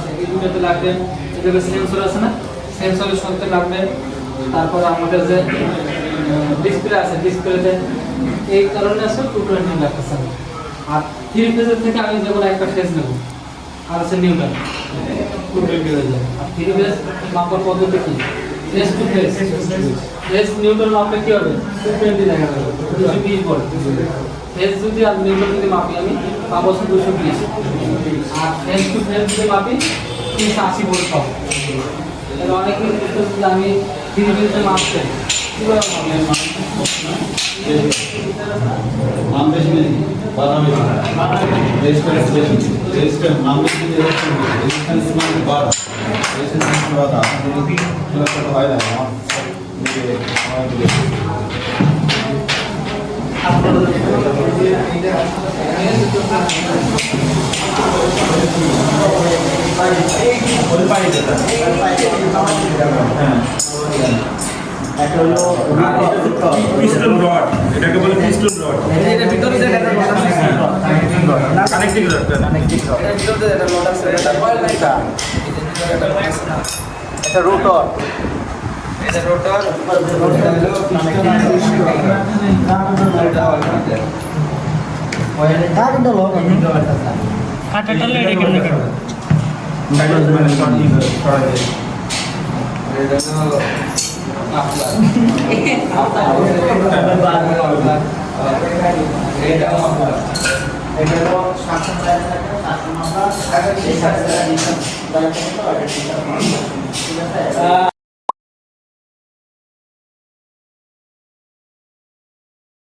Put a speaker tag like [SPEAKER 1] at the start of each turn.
[SPEAKER 1] আছে এই দুটোতে লাগবে। এটাতে সেন্সর আছে না, সেন্সরের সাথে লাগবে। তারপর আমাদের যে ডিসপ্লে আছে, ডিসপ্লেতে এই কারণে আছে 220 লাগতেছে। আর 3 ফেজের থেকে আমি যেমন একটা ফেজ নেব আর আছে নিউটন 220 হয়ে যায়। আর 3 ফেজ মাপার পদ্ধতি কি? Phase two phase, phase newton মাপলে কি হবে? 220 দেখা যাবে, 220 ভোল্ট। ফেজ যদি আর নিউটন যদি মাপি আমি পাবো 220। আর ফেজ টু ফেজ যদি মাপি 380 ভোল্ট পাবো। তাহলে অনেকেই বুঝতেছে যে আমি 3 ফেজে মাপতে কিভাবে মাপলেন?
[SPEAKER 2] নাম বেশি নেই, বাধা বেশি, রেজিস্ট্যান্স বেশি, রেজিস্ট্যান্স নাম বেশি, রেজিস্ট্যান্স মানে বাধা, রেজিস্ট্যান্স বাধা, যদি ছোটো হয় না আমার
[SPEAKER 3] পিস্টন রড, এটাকে বলে পিস্টন রড।
[SPEAKER 4] এটা ভিতরে যে একটা রড আছে না,
[SPEAKER 3] কানেক্টিং রড,
[SPEAKER 4] কানেক্টিং রড। এটা ভিতরে যে একটা রড আছে এটা কয়েল না, এটা এটা আছে না, এটা রোটর। এটা রোটর
[SPEAKER 1] কাটাটা লেগে কেমনে কাটবে?
[SPEAKER 3] মানে শর্টিং করা যায়।
[SPEAKER 4] এটা হলো আপনার